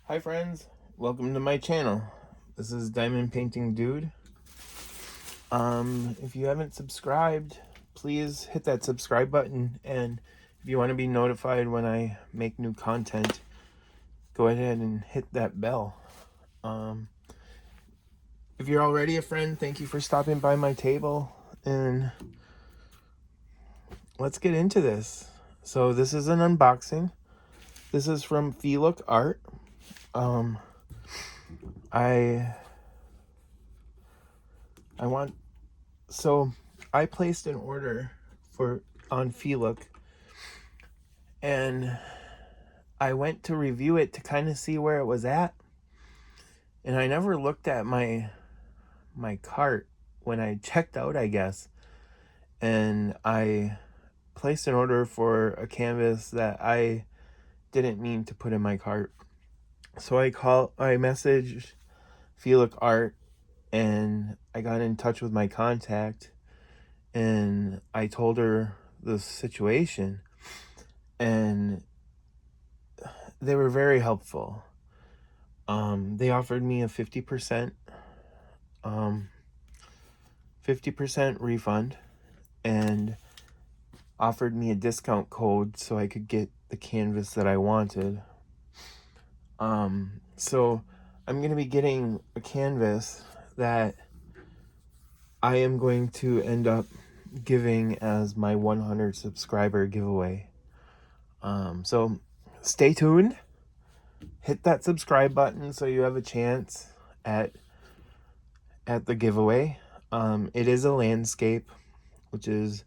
Hi friends, welcome to my channel. This is Diamond Painting Dude. If you haven't subscribed, please hit that subscribe button, and if you want to be notified when I make new content, go ahead and hit that bell. If you're already a friend, thank you for stopping by my table, and let's get into this. So this is an unboxing. This is from Feelook Art. I placed an order on Feelook, and I went to review it to kind of see where it was at, and I never looked at my cart when I checked out, I guess, and I placed an order for a canvas that I didn't mean to put in my cart. So I messaged Feelook Art, and I got in touch with my contact, and I told her the situation, and they were very helpful. They offered me a 50% refund, and offered me a discount code so I could get the canvas that I wanted. So I'm going to be getting a canvas that I am going to end up giving as my 100 subscriber giveaway. So stay tuned. Hit that subscribe button so you have a chance at the giveaway. It is a landscape, which is,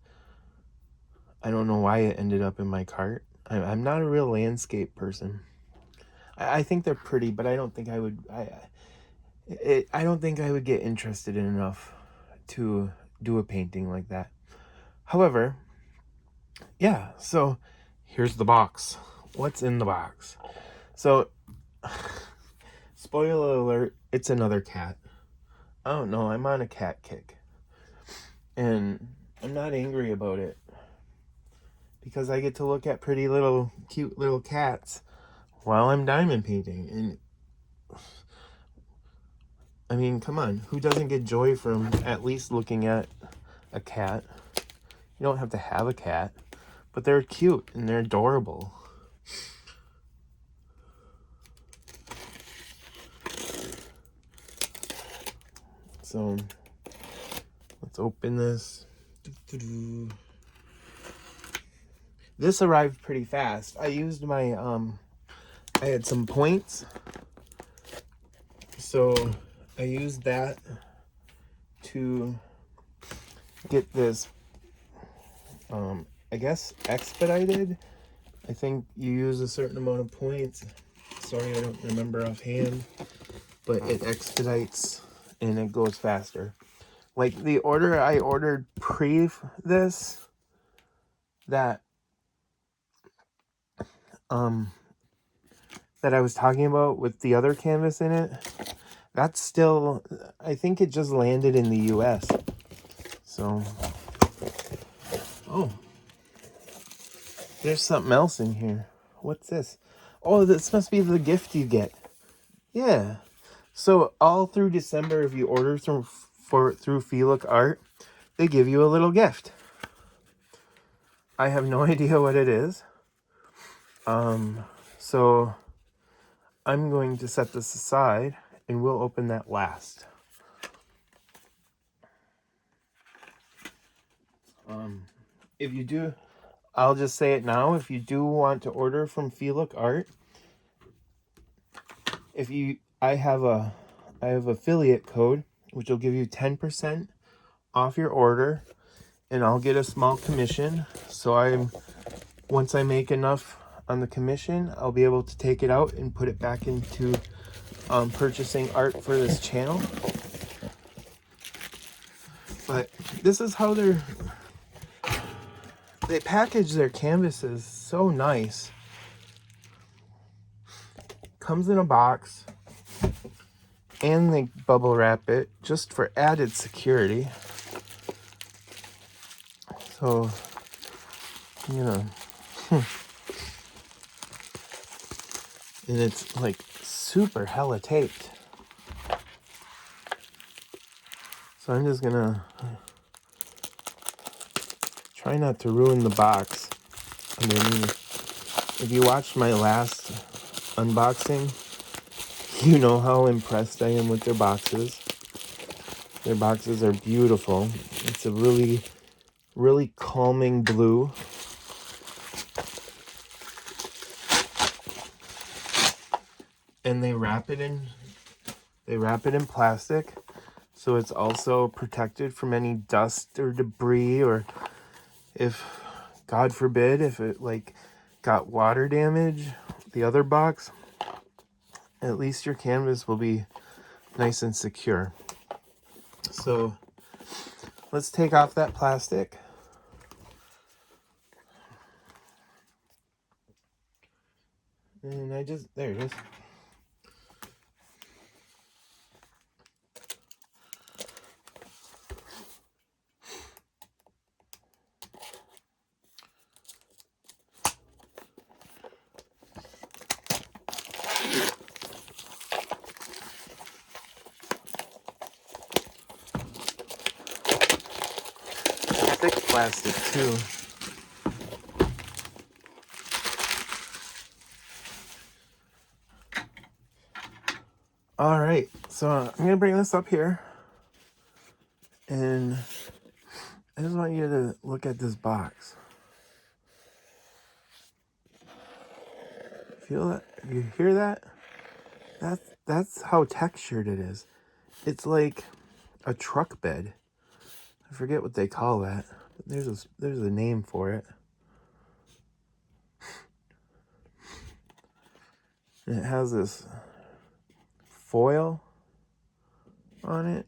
I don't know why it ended up in my cart. I'm not a real landscape person. I think they're pretty, but I don't think I would. I don't think I would get interested in enough to do a painting like that. However, yeah. So here's the box. What's in the box? So, spoiler alert, it's another cat. I don't know. I'm on a cat kick, and I'm not angry about it, because I get to look at pretty little, cute little cats while I'm diamond painting. And I mean, come on, who doesn't get joy from at least looking at a cat? You don't have to have a cat, but they're cute and they're adorable. So let's open this. This arrived pretty fast. I used my I had some points, so I used that to get this I guess expedited. I think you use a certain amount of points. Sorry, I don't remember offhand, but it expedites and it goes faster. Like the order I ordered pre this, that that I was talking about with the other canvas in it, that's still, I think it just landed in the US. So, oh, there's something else in here. What's this? Oh, this must be the gift you get. Yeah. So all through December, if you order through Feelook Art, they give you a little gift. I have no idea what it is. So I'm going to set this aside, and we'll open that last. If you do, I'll just say it now. If you do want to order from Feelook Art, I have affiliate code, which will give you 10% off your order, and I'll get a small commission. So once I make enough on the commission, I'll be able to take it out and put it back into purchasing art for this channel. But this is how they package their canvases so nice. Comes in a box, and they bubble wrap it just for added security. So, you know, And it's like super hella taped. So I'm just gonna try not to ruin the box underneath. If you watched my last unboxing, you know how impressed I am with their boxes. Their boxes are beautiful. It's a really, really calming blue. And they wrap it in plastic, so it's also protected from any dust or debris, or if, God forbid, if it like got water damage, the other box, at least your canvas will be nice and secure. So let's take off that plastic. And there it is. Thick plastic too. All right, so I'm gonna bring this up here, and I just want you to look at this box. Feel that? You hear that? That's how textured it is. It's like a truck bed. I forget what they call that, but there's a name for it. And it has this foil on it.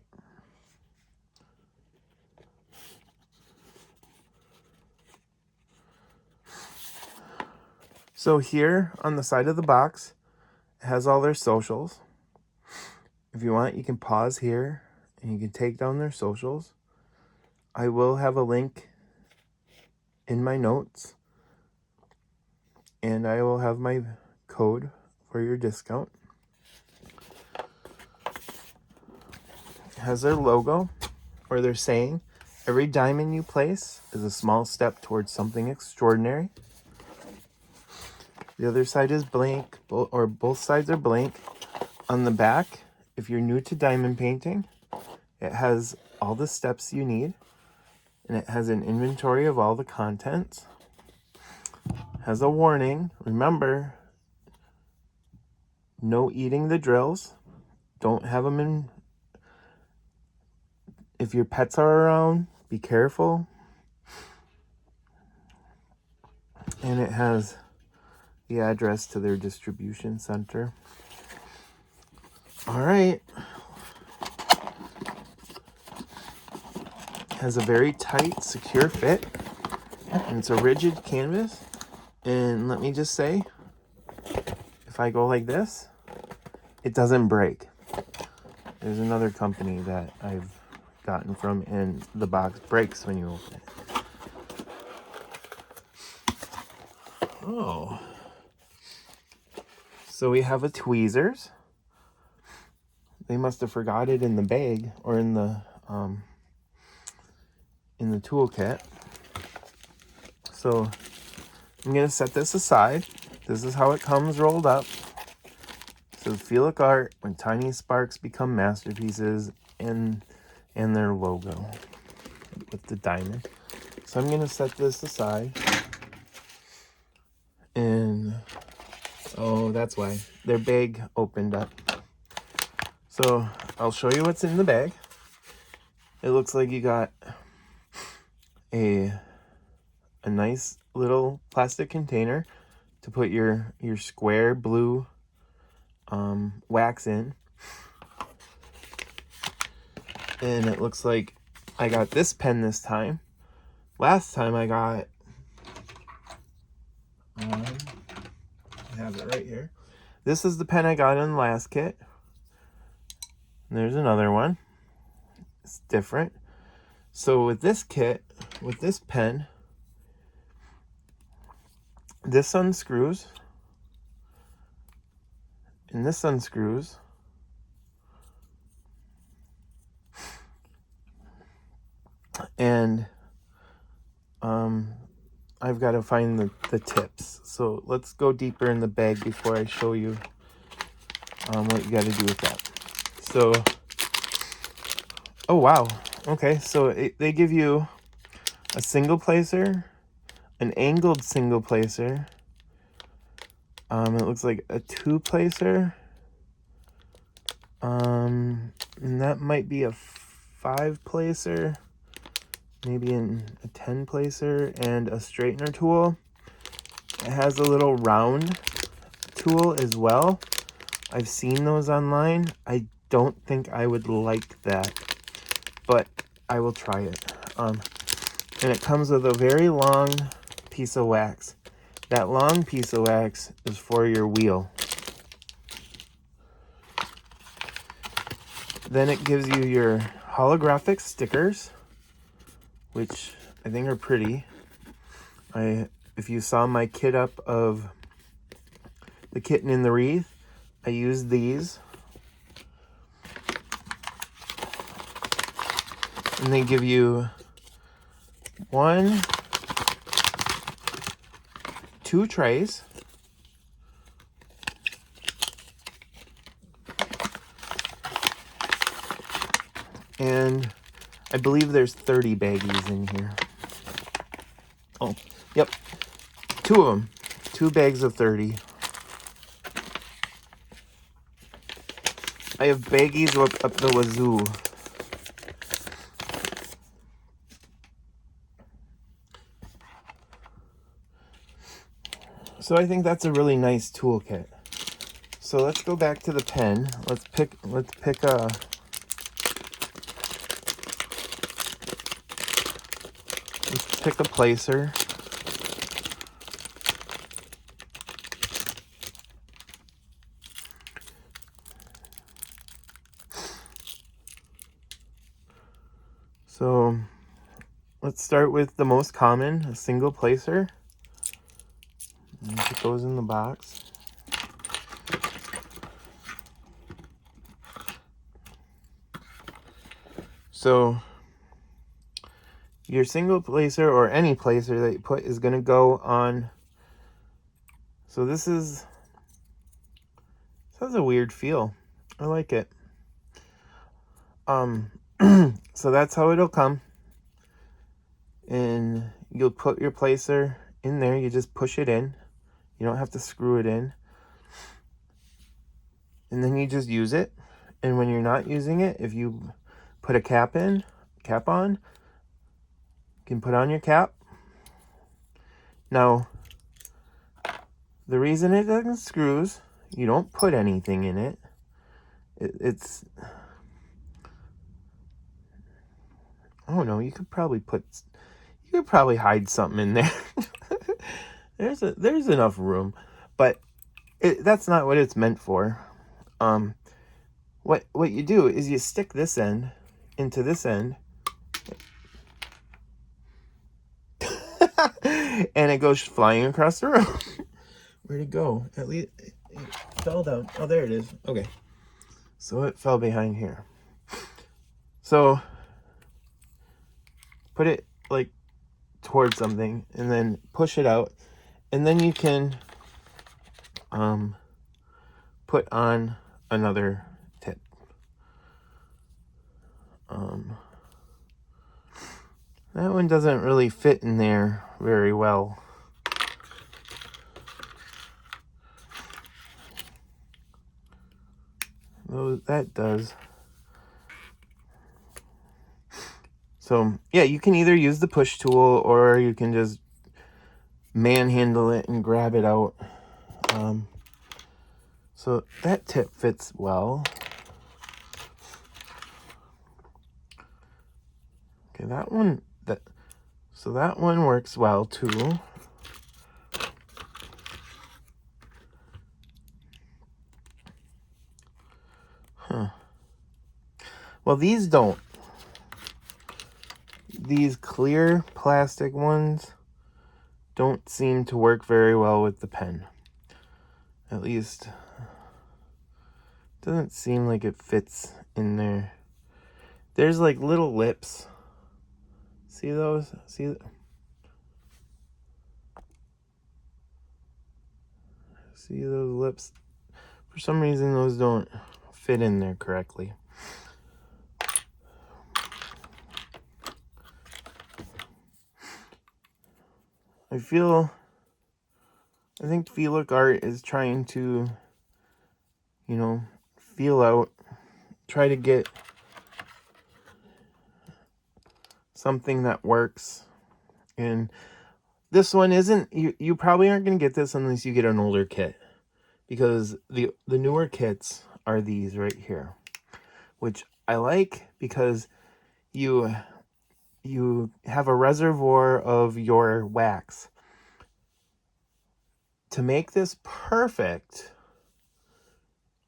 So here on the side of the box, it has all their socials. If you want, you can pause here and you can take down their socials. I will have a link in my notes, and I will have my code for your discount. It has their logo, or their saying, every diamond you place is a small step towards something extraordinary. The other side is blank, or both sides are blank. On the back, if you're new to diamond painting, it has all the steps you need, and it has an inventory of all the contents. It has a warning. Remember, no eating the drills. Don't have them in. If your pets are around, be careful. And it has the address to their distribution center. All right. It has a very tight, secure fit, and it's a rigid canvas. And let me just say, if I go like this, it doesn't break. There's another company that I've gotten from, and the box breaks when you open it. Oh. So we have a tweezers. They must have forgot it in the bag, or in the toolkit. So I'm gonna set this aside. This is how it comes rolled up. So Feelook Art, when tiny sparks become masterpieces, and their logo with the diamond. So I'm gonna set this aside. And oh, that's why their bag opened up. So I'll show you what's in the bag. It looks like you got a nice little plastic container to put your square blue wax in. And it looks like I got this pen this time. Last time I got, I have it right here. This is the pen I got in the last kit. And there's another one. It's different. So with this kit, with this pen, this unscrews. and this unscrews. And I've got to find the tips. So let's go deeper in the bag before I show you what you got to do with that. So, oh wow, okay, so they give you a single placer, an angled single placer, it looks like a 2-placer, and that might be a 5-placer, maybe a 10-placer, and a straightener tool. It has a little round tool as well. I've seen those online. I don't think I would like that, but I will try it. And it comes with a very long piece of wax. That long piece of wax is for your wheel. Then it gives you your holographic stickers, which I think are pretty. If you saw my kit up of the kitten in the wreath, I used these. And they give you 2 trays. And I believe there's 30 baggies in here. Oh, yep. 2 of them. 2 bags of 30. I have baggies up the wazoo. So I think that's a really nice toolkit. So let's go back to the pen. Let's pick a placer. So let's start with the most common, a single placer. And put those in the box. So your single placer or any placer that you put is going to go on. So this has a weird feel. I like it. So that's how it'll come. And you'll put your placer in there. You just push it in. You don't have to screw it in. And then you just use it. And when you're not using it, if you put a cap on, you can put on your cap. Now, the reason it doesn't screws, you don't put anything in it. It's, oh no, you could probably hide something in there. There's enough room, but that's not what it's meant for. What you do is you stick this end into this end, and it goes flying across the room. Where'd it go? At least it fell down. Oh, there it is. Okay, so it fell behind here. So put it like towards something, and then push it out, and then you can put on another tip. That one doesn't really fit in there very well. Though that does. So yeah, you can either use the push tool or you can just manhandle it and grab it out. So that tip fits well. Okay, that one works well too. Well, these don't. These clear plastic ones don't seem to work very well with the pen. At least Doesn't seem like it fits in there. There's like little lips. See those? See those lips? For some reason, those don't fit in there correctly. I think Feelook Art is trying to, you know, feel out, try to get something that works. And this one isn't, you probably aren't going to get this unless you get an older kit, because the newer kits are these right here, which I like because you have a reservoir of your wax. To make this perfect,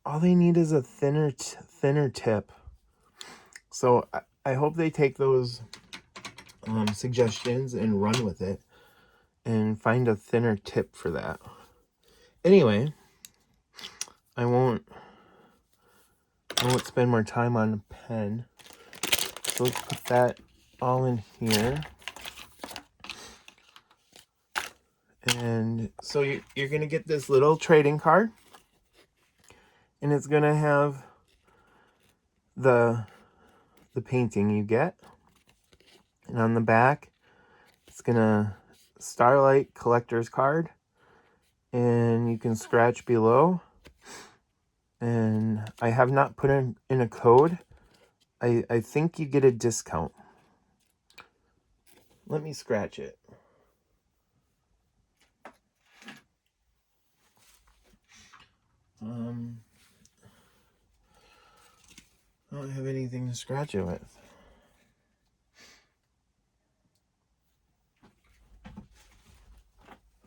all they need is a thinner tip. So I hope they take those suggestions and run with it and find a thinner tip for that. Anyway, I won't spend more time on a pen. So let's put that all in here. And so you're going to get this little trading card. And it's going to have the painting you get. And on the back, it's going to Starlight Collector's Card. And you can scratch below. And I have not put in a code. I think you get a discount. Let me scratch it. I don't have anything to scratch it with.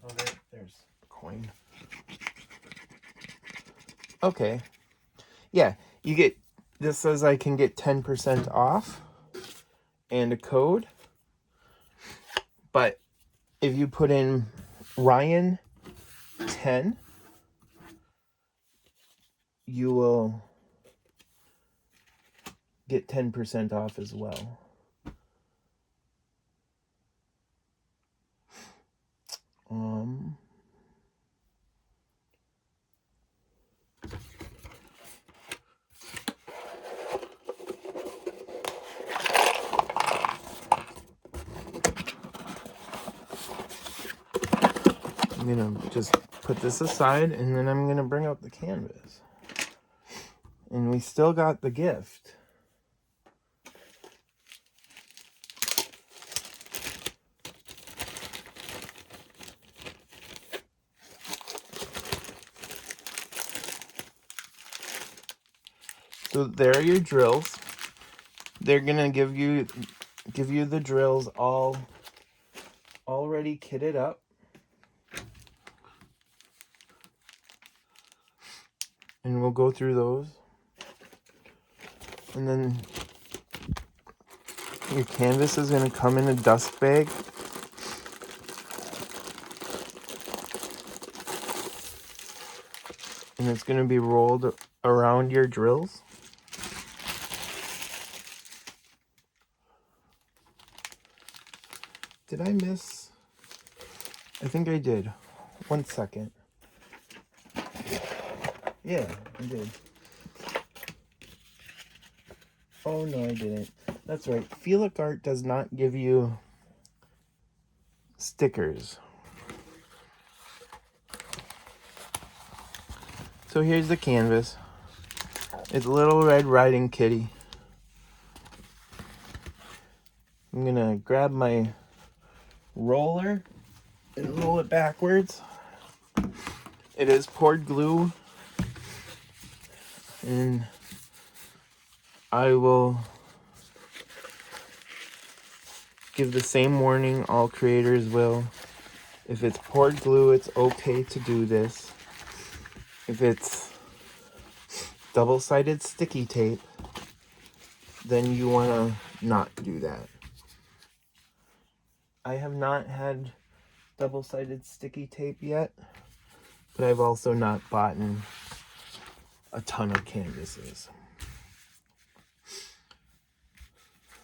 Oh, there's a coin. Okay. Yeah, you get, this says I can get 10% off and a code. But if you put in Ryan 10, you will get 10% off as well. I'm gonna just put this aside, and then I'm gonna bring out the canvas. And we still got the gift. So there are your drills. They're gonna give you the drills all already kitted up. And we'll go through those. And then your canvas is gonna come in a dust bag. And it's gonna be rolled around your drills. Did I miss? I think I did. 1 second. Yeah, I did. Oh, no, I didn't. That's right. Feelook Art does not give you stickers. So here's the canvas. It's Little Red Riding Kitty. I'm gonna grab my roller and roll it backwards. It is poured glue, and I will give the same warning all creators will. If it's poured glue, it's okay to do this. If it's double-sided sticky tape, then you want to not do that. I have not had double-sided sticky tape yet, but I've also not bought a ton of canvases.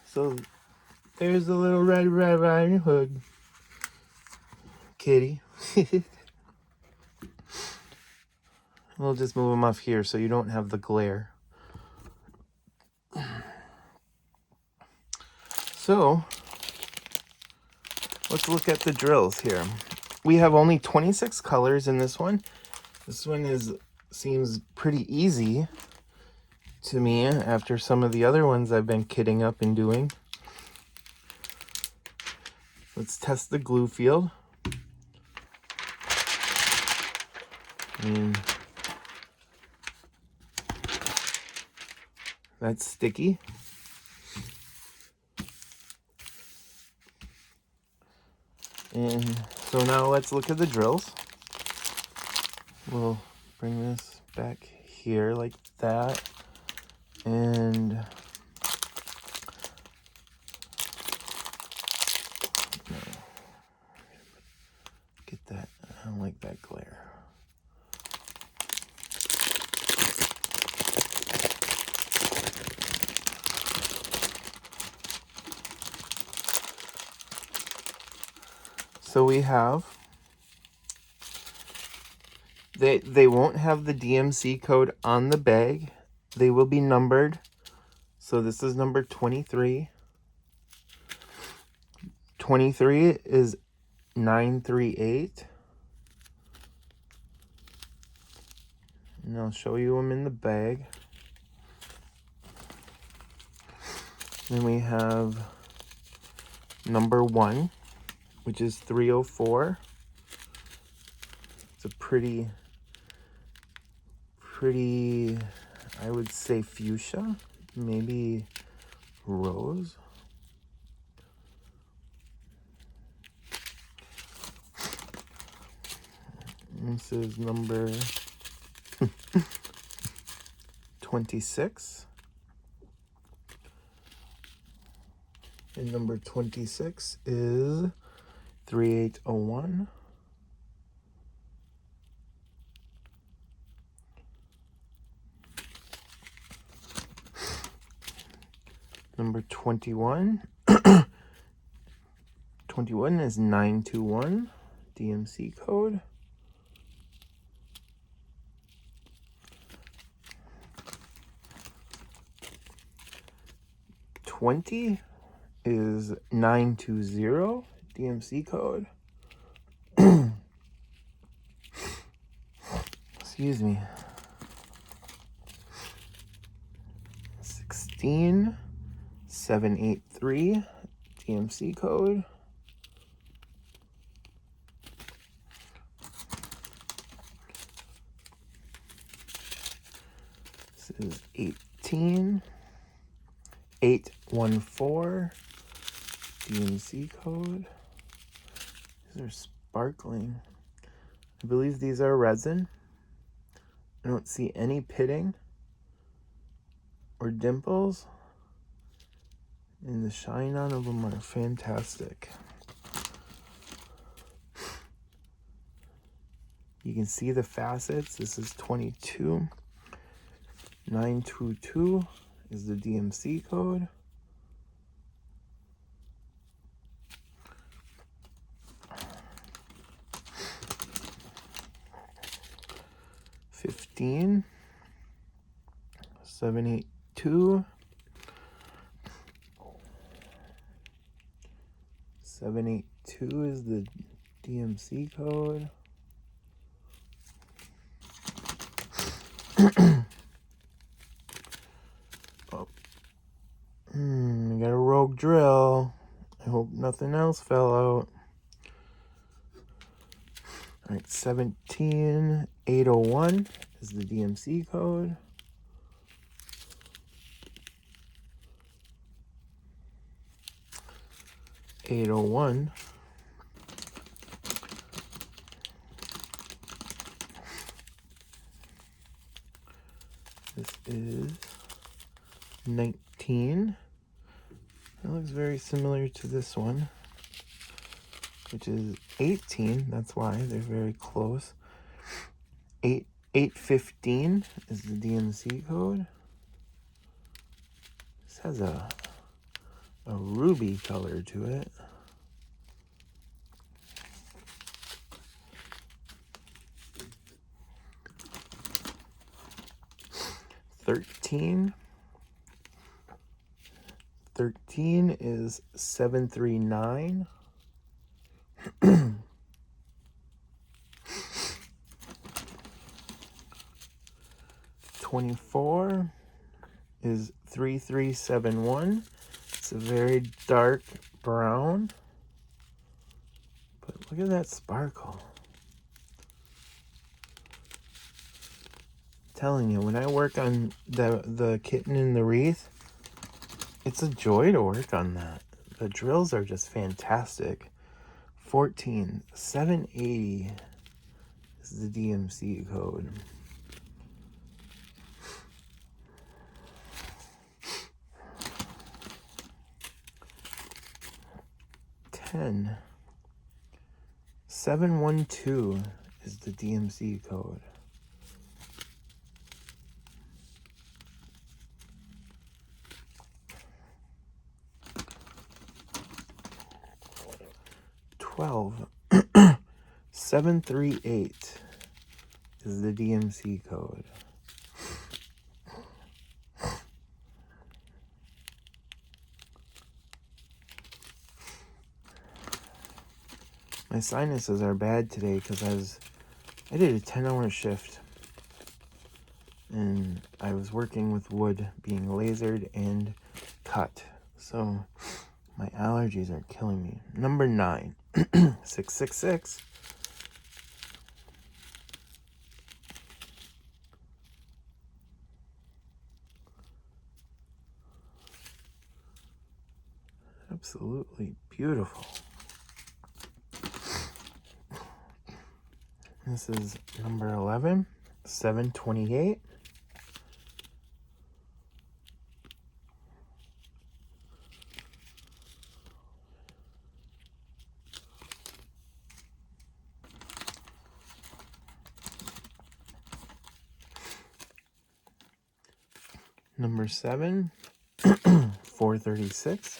So there's the little Red Riding Hood kitty. We'll just move them off here so you don't have the glare. So let's look at the drills here. We have only 26 colors in this one. This one seems pretty easy to me after some of the other ones I've been kitting up and doing. Let's test the glue field. And that's sticky. And so now let's look at the drills. We'll bring this back here like that. And get that. I don't like that glare. So we have, they won't have the DMC code on the bag. They will be numbered. So this is number 23. 23 is 938. And I'll show you them in the bag. Then we have number 1, which is 304. It's a pretty, I would say fuchsia, maybe rose. This is number 26. And number 26 is 3801. Number 21. 21 is 921, DMC code. '20 is 920, DMC code. Excuse me. 16, 783, DMC code. This is 18, 814, DMC code. These are sparkling. I believe these are resin. I don't see any pitting or dimples, and the shine on of them are fantastic. You can see the facets. This is 22. 922 is the DMC code. $15, 782, 782 is the DMC code. I got a rogue drill. I hope nothing else fell out. All right, 17801 is the DMC code. $801. This is 19. That looks very similar to this one, which is 18. That's why they're very close. 815 is the DMC code. This has a ruby color to it. Thirteen is 739. 24 is 3371. It's a very dark brown, but look at that sparkle. I'm telling you, when I work on the kitten in the wreath, it's a joy to work on that. The drills are just fantastic. 14 780 is the DMC code. 10 712 is the DMC code. 12 738 is the DMC code. My sinuses are bad today because I did a 10-hour shift and I was working with wood being lasered and cut. So my allergies are killing me. Number 9, 666. Absolutely beautiful. This is number 11, 728. Number 7, 436.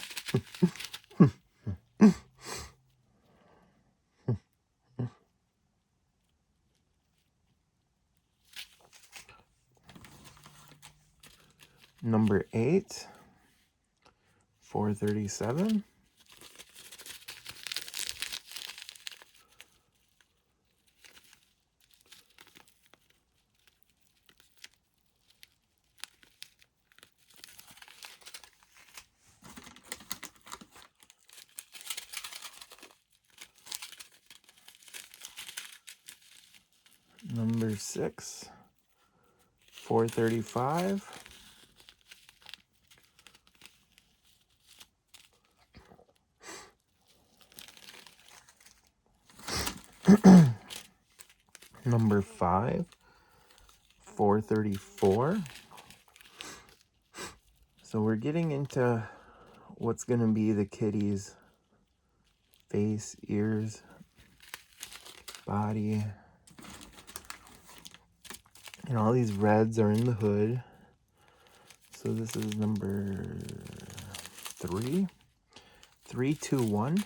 Number 8, 437. Number 6, 435. Number 5, 434. So we're getting into what's going to be the kitty's face, ears, body. And all these reds are in the hood. So this is number 3, 321.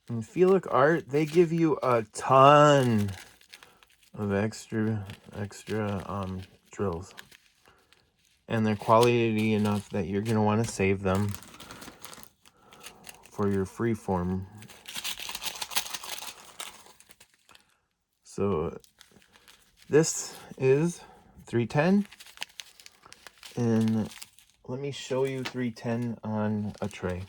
And Feelook Art, they give you a ton of extra drills. And they're quality enough that you're going to want to save them for your freeform. So this is 310. And let me show you 310 on a tray.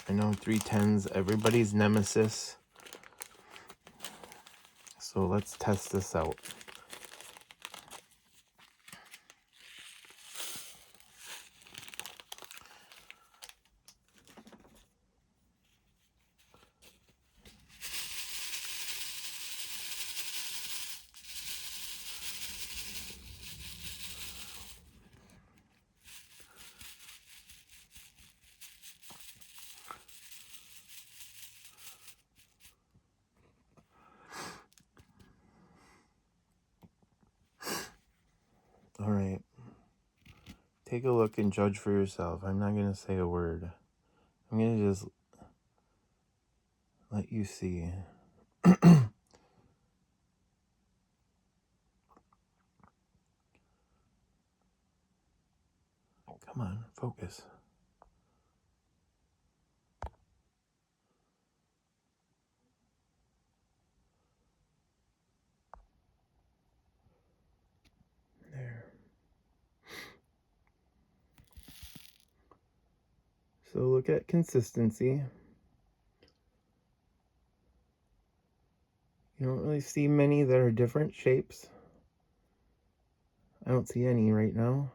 I know 310's everybody's nemesis. So let's test this out. take a look and judge for yourself. I'm not going to say a word. I'm going to just let you see. Come on, focus. There. So look at consistency. You don't really see many that are different shapes. I don't see any right now.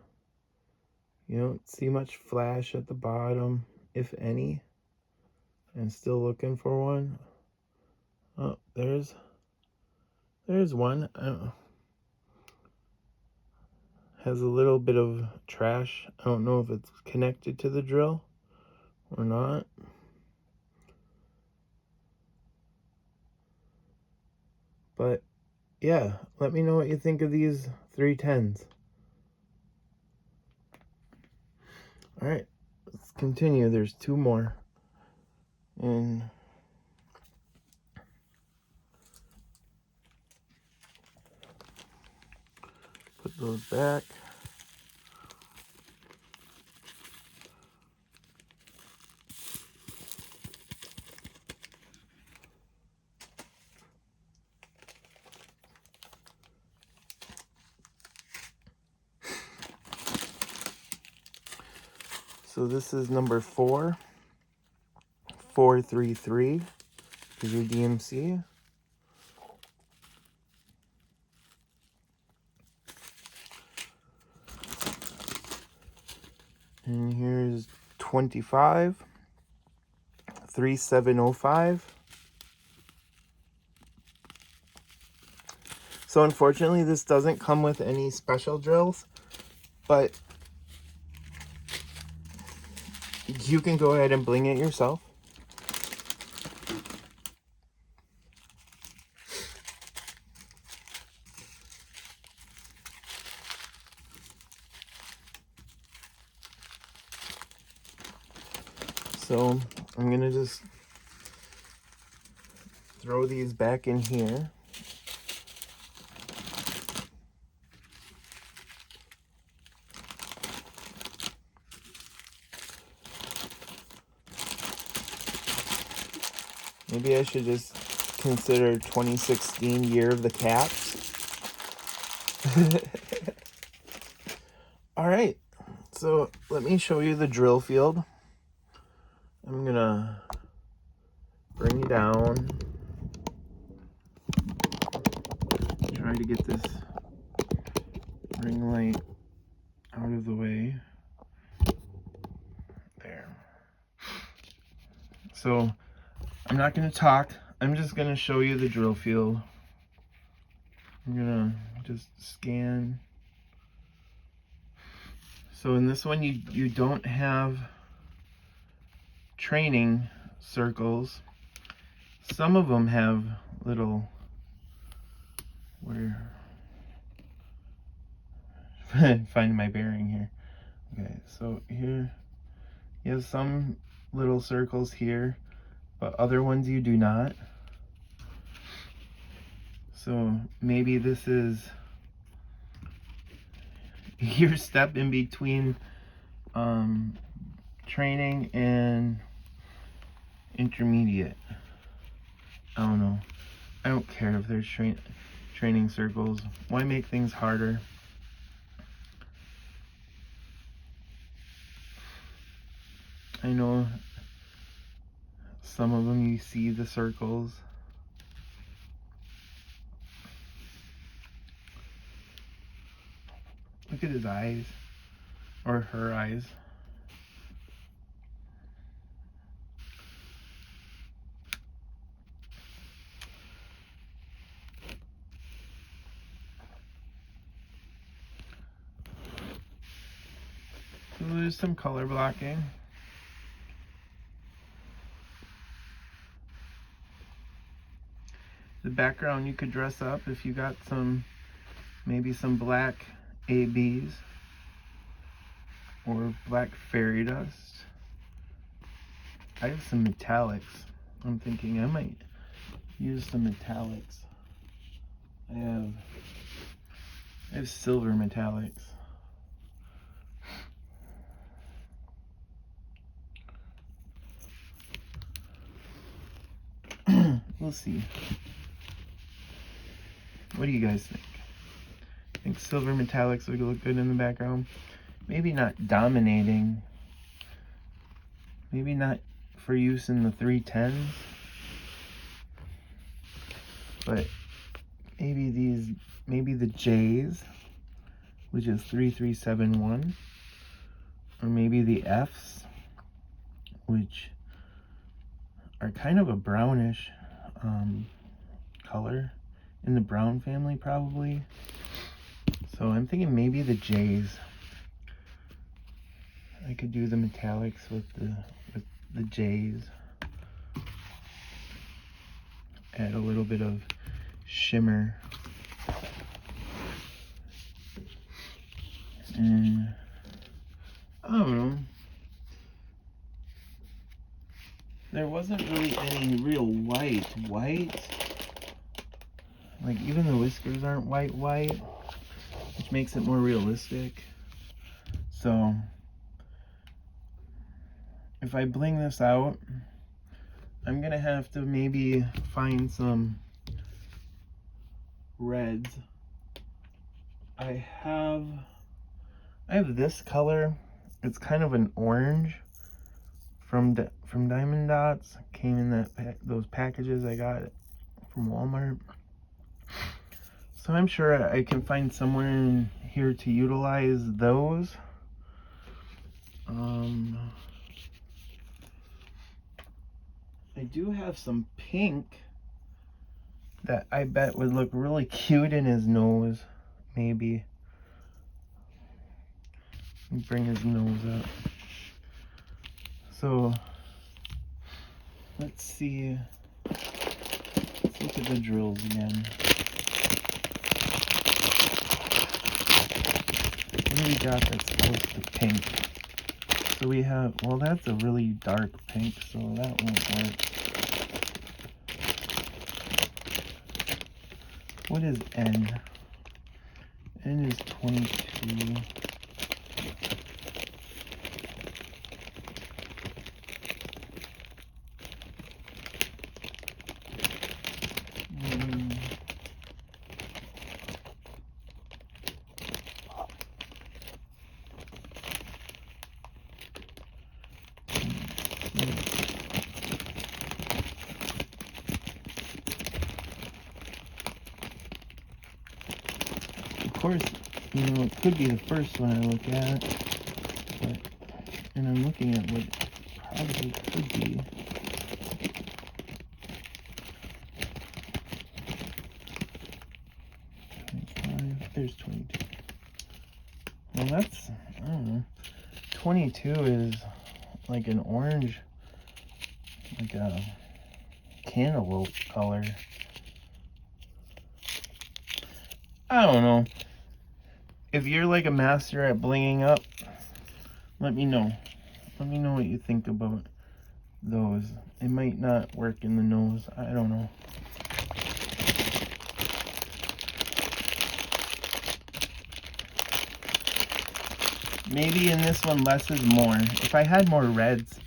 You don't see much flash at the bottom, if any. I'm still looking for one. Oh, there's one. Has a little bit of trash. I don't know if it's connected to the drill or not. But yeah, let me know what you think of these 310s. All right, let's continue. There's two more. And put those back. So this is number 433 is your DMC. And here's 25, 3705. So unfortunately, this doesn't come with any special drills, but you can go ahead and bling it yourself. So I'm gonna just throw these back in here. Maybe I should just consider 2016 Year of the Cats. All right, so let me show you the drill field. I'm gonna bring down, try to get this ring light out of the way. There. So I'm not going to talk. I'm just going to show you the drill field. I'm going to just scan. So in this one, you don't have training circles. Some of them have little, finding my bearing here. Okay, so here you have some little circles here, but other ones you do not. So maybe this is your step in between training and intermediate. I don't know. I don't care if there's training circles. Why make things harder? I know some of them you see the circles. Look at his eyes, or her eyes. So there's some color blocking. The background you could dress up if you got maybe some black ABs. or black fairy dust. I have some metallics. I'm thinking I might use some metallics. I have silver metallics. We'll see. What do you guys think? Think silver metallics would look good in the background? Maybe not dominating. Maybe not for use in the 310s. But maybe the J's, which is 3371. Or maybe the F's, which are kind of a brownish color, in the brown family probably. So I'm thinking maybe the J's. I could do the metallics with the J's. Add a little bit of shimmer. And I don't know. There wasn't really any real white. Like even the whiskers aren't white, which makes it more realistic. So if I bling this out, I'm gonna have to maybe find some reds. I have this color. It's kind of an orange from Diamond Dots. Came in those packages I got from Walmart. So I'm sure I can find somewhere in here to utilize those. I do have some pink that I bet would look really cute in his nose, maybe. Bring his nose up. So let's see. Let's look at the drills again. What do we got that's close to pink? So we have, well, that's a really dark pink, so that won't work. What is N? N is 22. Of course, you know, it could be the first one I look at, but, and I'm looking at what it probably could be. There's 22. Well, that's, I don't know. 22 is like an orange, like a cantaloupe color. I don't know. If you're like a master at blinging up, let me know. Let me know what you think about those. It might not work in the nose. I don't know. Maybe in this one, less is more. If I had more reds,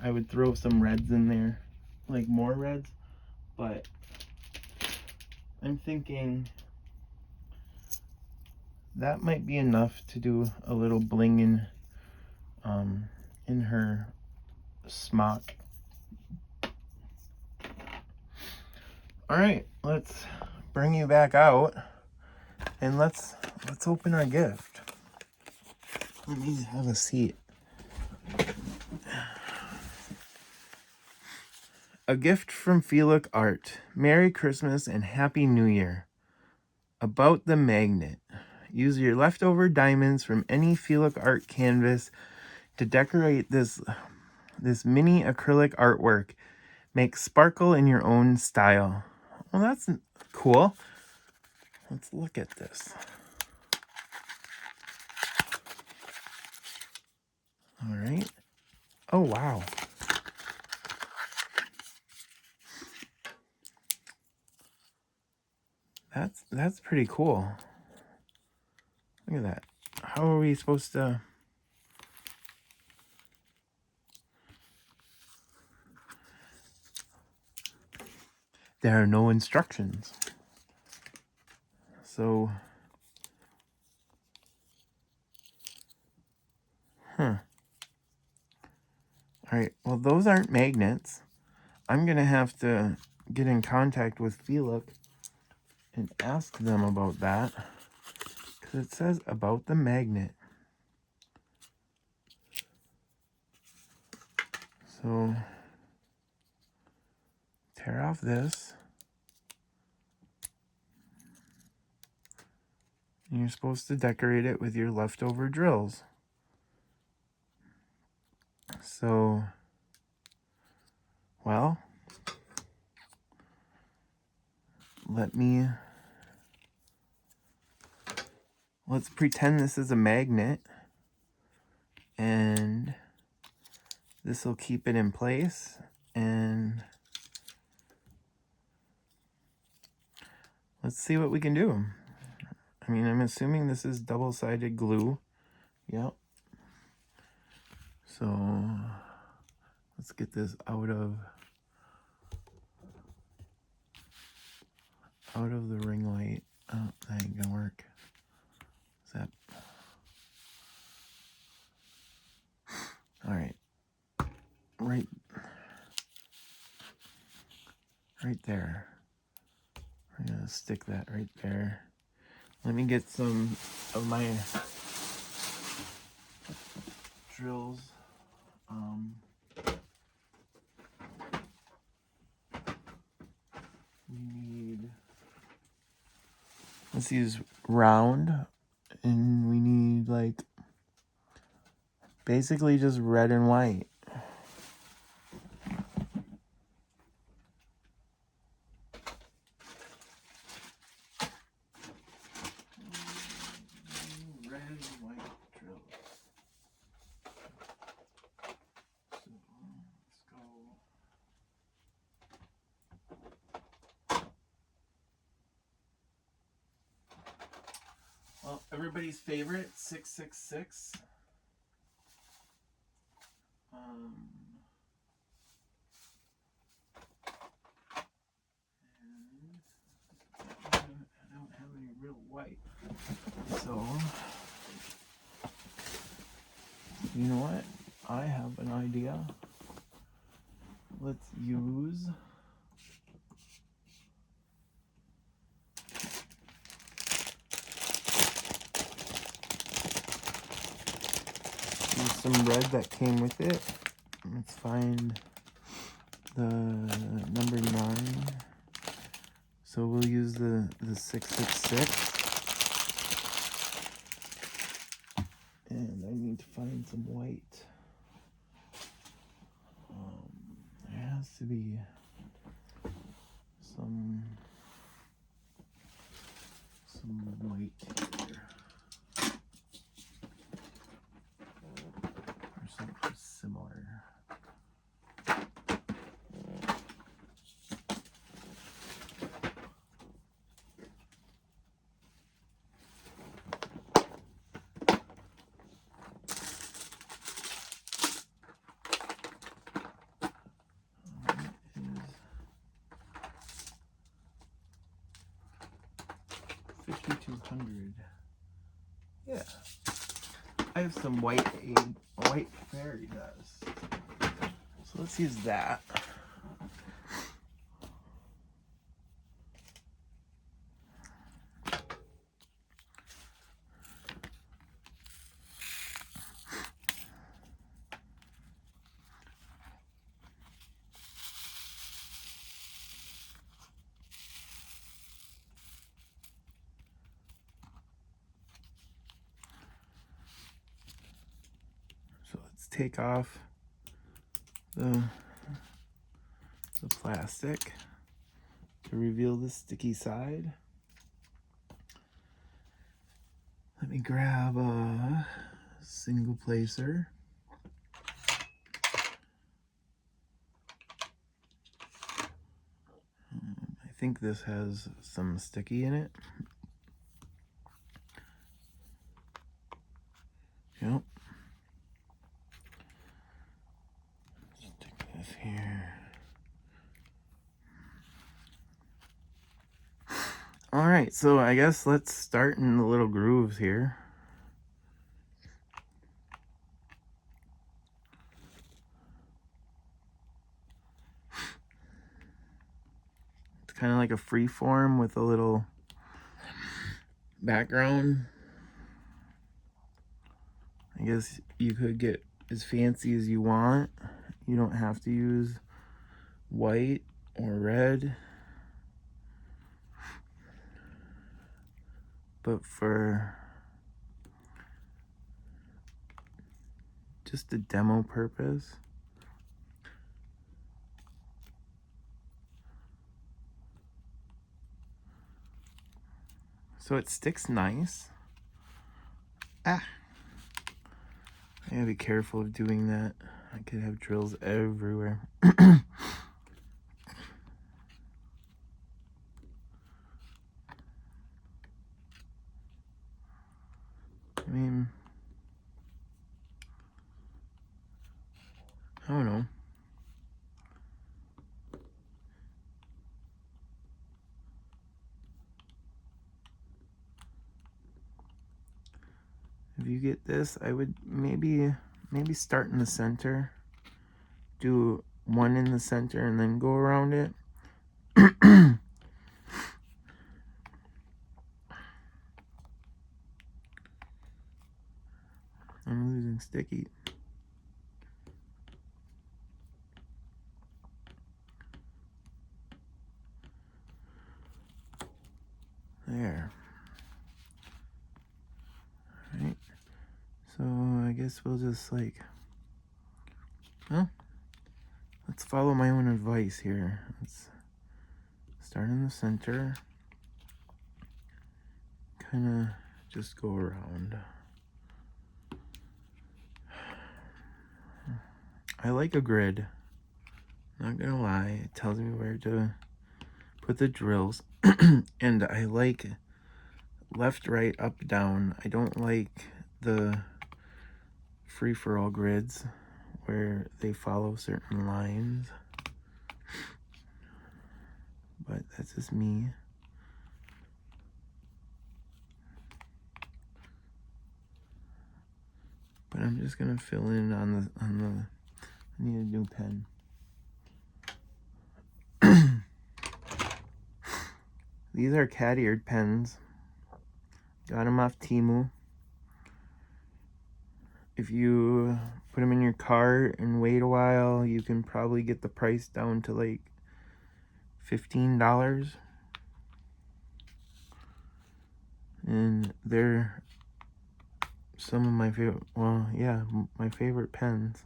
I would throw some reds in there. Like more reds. But I'm thinking that might be enough to do a little bling in her smock. All right, let's bring you back out and let's open our gift. Let me have a seat. A gift from Feelook Art. Merry Christmas and Happy New Year. About the magnet. Use your leftover diamonds from any Feelook Art canvas to decorate this mini acrylic artwork. Make sparkle in your own style. Well, that's cool. Let's look at this. All right. Oh, wow. That's pretty cool. Look at that. How are we supposed to... There are no instructions. So... Huh. Alright, well those aren't magnets. I'm gonna have to get in contact with Feelook and ask them about that. Because it says about the magnet. So... tear off this. And you're supposed to decorate it with your leftover drills. So... well... let's pretend this is a magnet, and this will keep it in place, and let's see what we can do. I mean, I'm assuming this is double-sided glue. Yep. So let's get this out of the ring light. Oh, that ain't gonna work. Is that... all right. Right there. We're gonna stick that right there. Let me get some of my drills. Let's use round, and we need like basically just red and white. Red and white drills. So let's go. Well, everybody's favorite, 666. And I don't have any real white. So, you know what? I have an idea. Let's use some red that came with it. Let's find the number 9. So we'll use the 666. And I need to find some white. There has to be some white here. Or something similar. It is 5200. Yeah. I have some white fairy dust. So let's use that. So let's take off the plastic to reveal the sticky side. Let me grab a single placer. think this has some sticky in it. Yep. Stick this here. All right, so I guess let's start in the little grooves here. It's kind of like a free form with a little background. I guess you could get as fancy as you want. You don't have to use white or red. But for just a demo purpose, so it sticks nice. I gotta be careful of doing that. I could have drills everywhere. I mean, I don't know. If you get this, I would maybe start in the center, do one in the center, and then go around it. I'm losing sticky. There. Right. So I guess we'll just like, well, let's follow my own advice here. Let's start in the center. Kind of just go around. I like a grid. Not gonna lie, it tells me where to put the drills. And I like left, right, up, down. I don't like the free-for-all grids where they follow certain lines. But that's just me. But I'm just gonna fill in on the I need a new pen. These are cat-eared pens. Got them off Temu. If you put them in your cart and wait a while, you can probably get the price down to like $15. And they're some of my favorite, well, yeah, my favorite pens.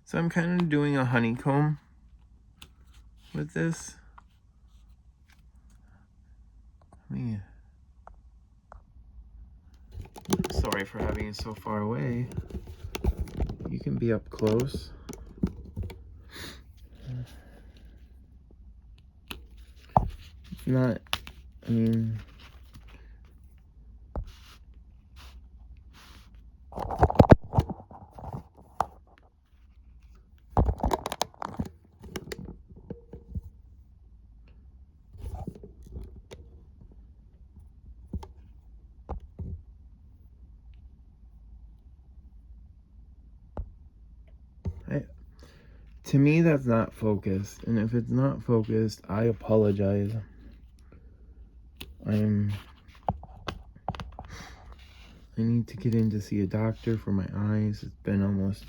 So I'm kind of doing a honeycomb with this. Sorry for having it so far away. You can be up close. It's not, I mean, to me, that's not focused. And if it's not focused, I apologize. I need to get in to see a doctor for my eyes. It's been almost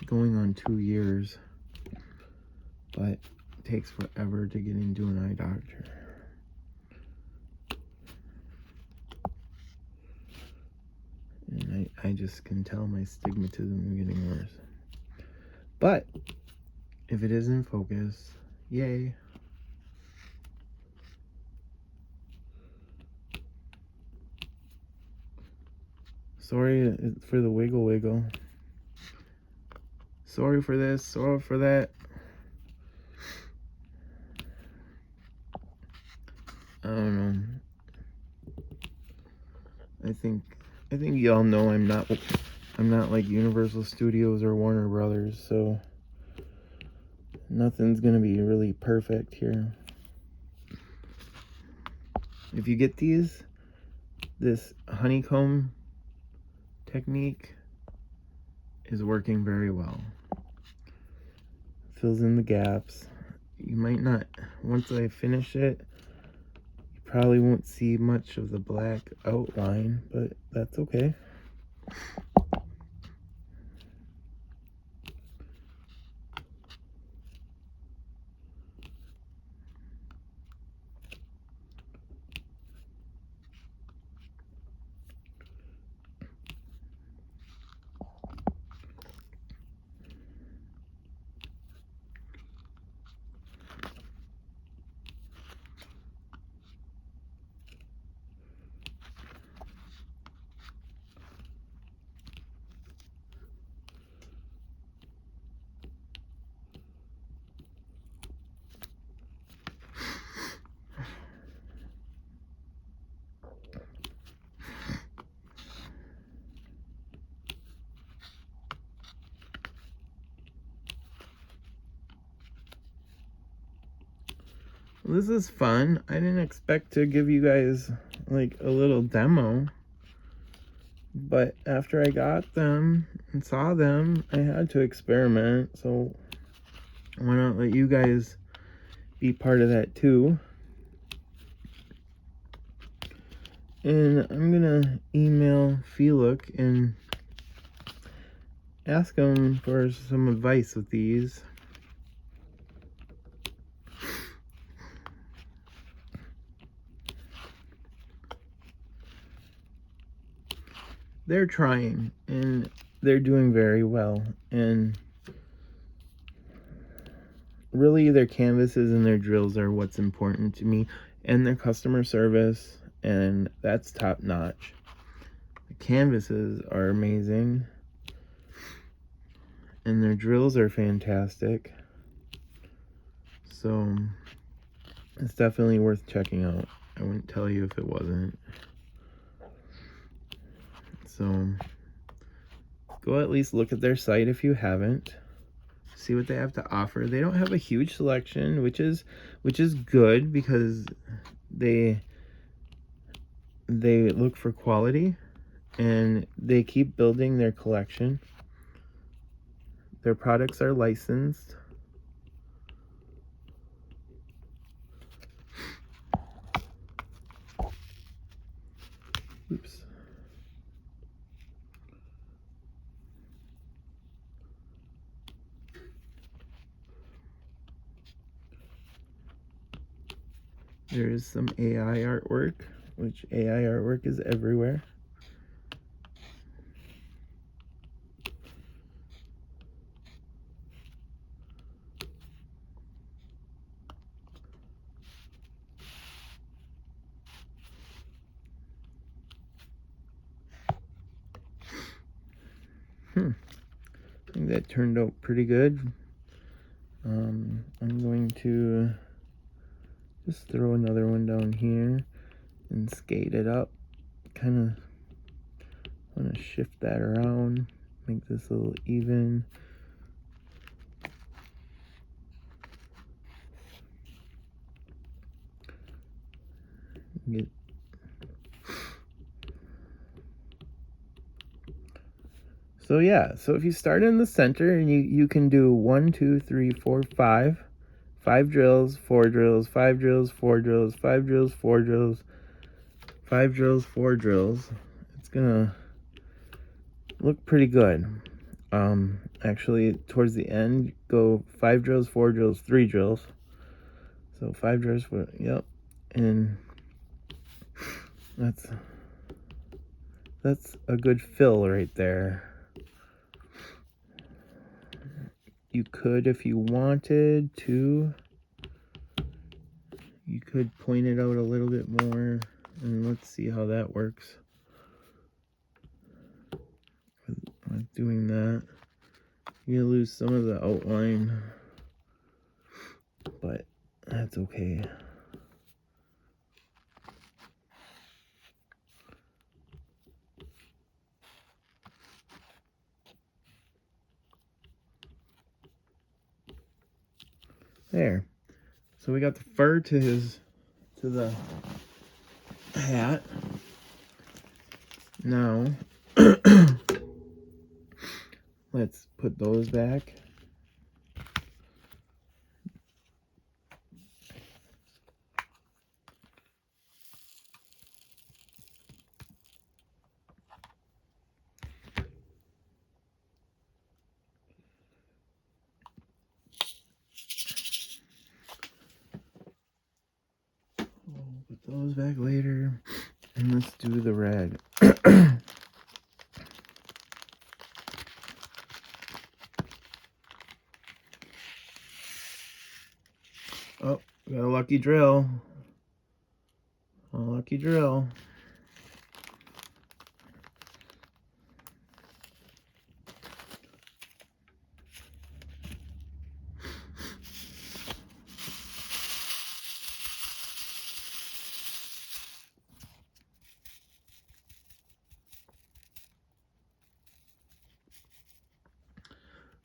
going on 2 years. But it takes forever to get into an eye doctor. I just can tell my stigmatism is getting worse. But if it is in focus, yay. Sorry for the wiggle. Sorry for this, sorry for that. I don't know. I think y'all know I'm not like Universal Studios or Warner Brothers, so nothing's gonna be really perfect here. If you get this honeycomb technique is working very well. Fills in the gaps. You might not, once I finish it, you probably won't see much of the black outline, but that's okay. This is fun. I didn't expect to give you guys like a little demo, but after I got them and saw them, I had to experiment. So why not let you guys be part of that too? And I'm gonna email Feelook and ask him for some advice with these. They're trying and they're doing very well, and really their canvases and their drills are what's important to me, and their customer service, and that's top notch. The canvases are amazing and their drills are fantastic, so it's definitely worth checking out. I wouldn't tell you if it wasn't. So go at least look at their site if you haven't. See what they have to offer. They don't have a huge selection, which is good, because they look for quality and they keep building their collection. Their products are licensed. Oops. There is some AI artwork, which AI artwork is everywhere. I think that turned out pretty good. I'm going to just throw another one down here and skate it up. Kind of want to shift that around, make this a little even. So yeah, so if you start in the center, and you can do 1, 2, 3, 4, 5 drills, 4 drills, 5 drills, 4 drills, 5 drills, 4 drills, 5 drills, 4 drills. It's gonna look pretty good. Actually, towards the end, go 5 drills, 4 drills, 3 drills. So 5 drills, 4, yep. And that's That's a good fill right there. You could, if you wanted to, you could point it out a little bit more, and let's see how that works. With doing that, you lose some of the outline, but that's okay. There. So we got the fur to the hat. Now let's put those back. We'll put those back later. And let's do the red. Oh, got a lucky drill. A lucky drill.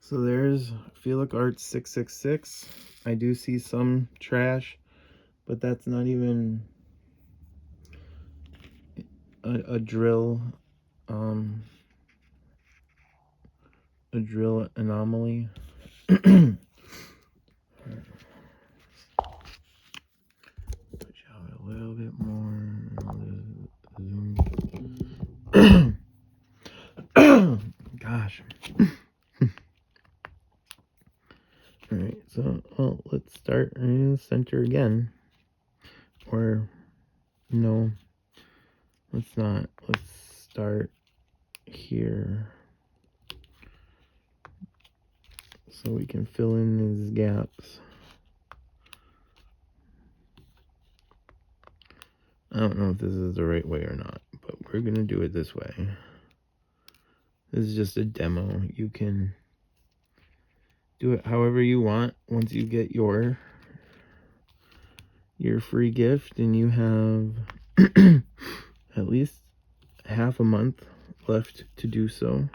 So there's Feelook Art 666. I do see some trash, but that's not even a drill, a drill anomaly. Push out a little bit more. Gosh. Alright, so let's start in the center again. Or, no, let's not. Let's start here. So we can fill in these gaps. I don't know if this is the right way or not, but we're going to do it this way. This is just a demo. You can do it however you want once you get your free gift, and you have at least half a month left to do so.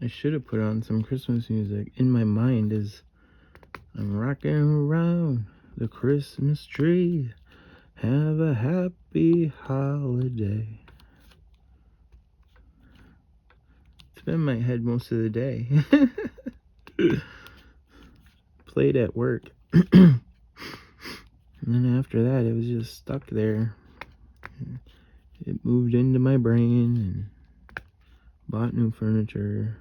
I should have put on some Christmas music. In my mind is, I'm rocking around the Christmas tree. Have a happy holiday. been in my head most of the day. Played at work. And then after that, it was just stuck there. It moved into my brain and bought new furniture.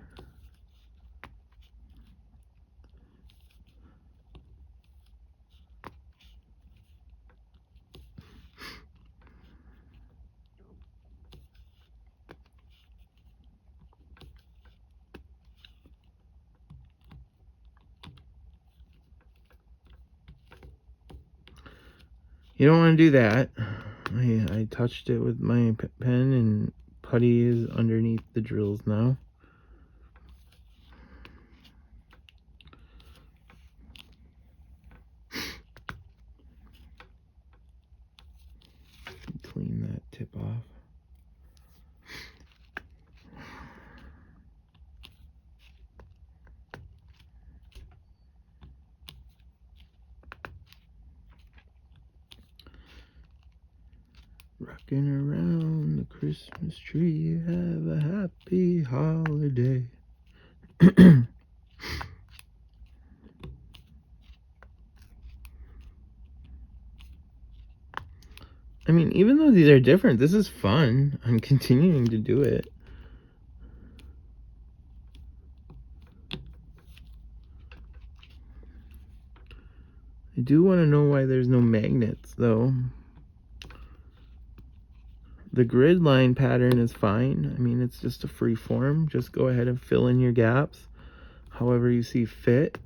You don't want to do that. I touched it with my pen, and putty is underneath the drills now. Clean that tip off. Rocking around the Christmas tree, have a happy holiday. I mean, even though these are different, this is fun. I'm continuing to do it. I do want to know why there's no magnets, though. The grid line pattern is fine. I mean, it's just a free form. Just go ahead and fill in your gaps however you see fit.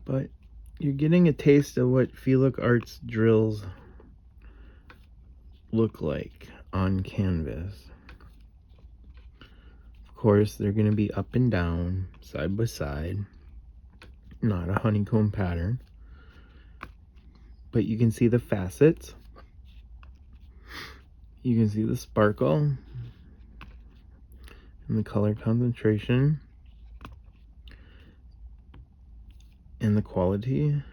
But you're getting a taste of what Feelook Art's drills look like on canvas. Of course, they're going to be up and down, side by side, not a honeycomb pattern. But you can see the facets. You can see the sparkle and the color concentration and the quality.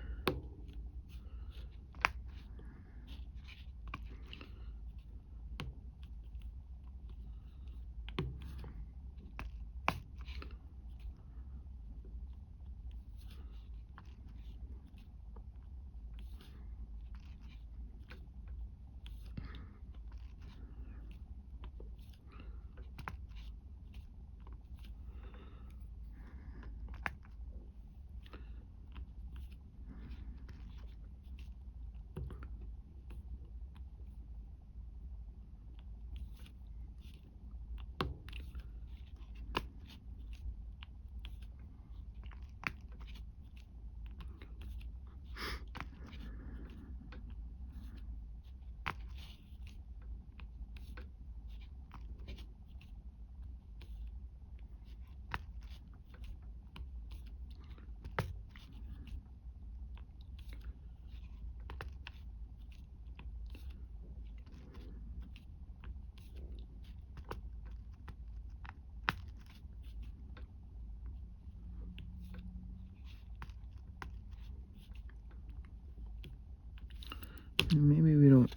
Maybe we don't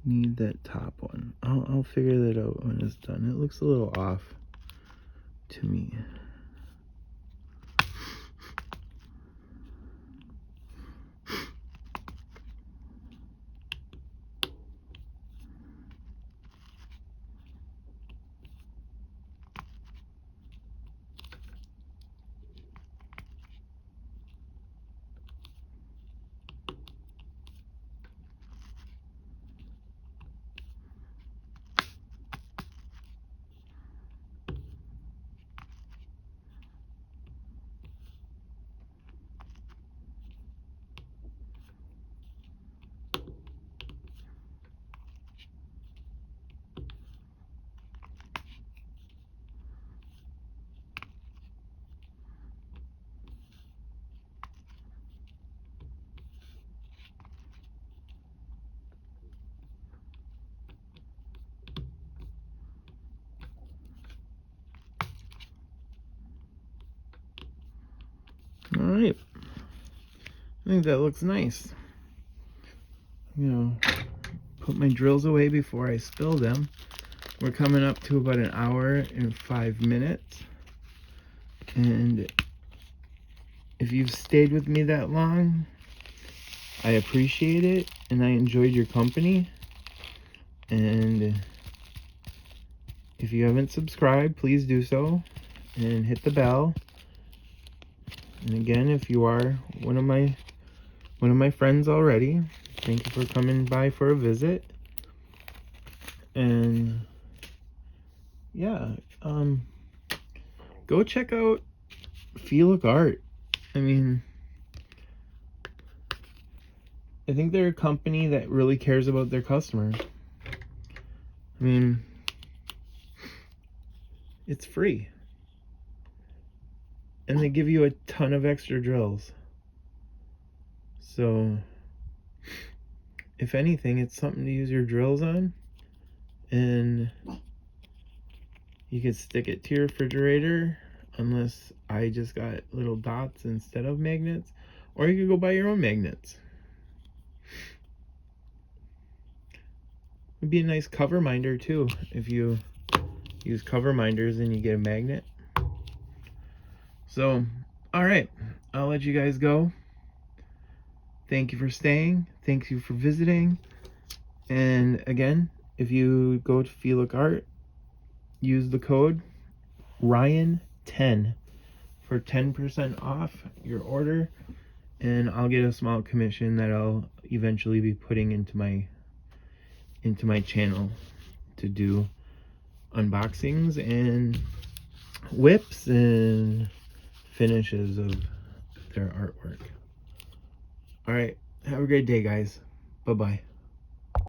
need that top one. I'll figure that out when it's done. It looks a little off to me. I think that looks nice. You know, put my drills away before I spill them. We're coming up to about an hour and 5 minutes. And if you've stayed with me that long, I appreciate it and I enjoyed your company. And if you haven't subscribed, please do so and hit the bell. And again, if you are one of my friends already, thank you for coming by for a visit. And yeah, go check out Feelook Art. I mean, I think they're a company that really cares about their customers. I mean, it's free. And they give you a ton of extra drills. So, if anything, it's something to use your drills on. And you could stick it to your refrigerator, unless I just got little dots instead of magnets. Or you could go buy your own magnets. It'd be a nice cover minder too, if you use cover minders and you get a magnet. So, alright, I'll let you guys go. Thank you for staying. Thank you for visiting. And again, if you go to Feelook Art, use the code Ryan10 for 10% off your order. And I'll get a small commission that I'll eventually be putting into my channel to do unboxings and whips and finishes of their artwork. All right, have a great day, guys. Bye-bye.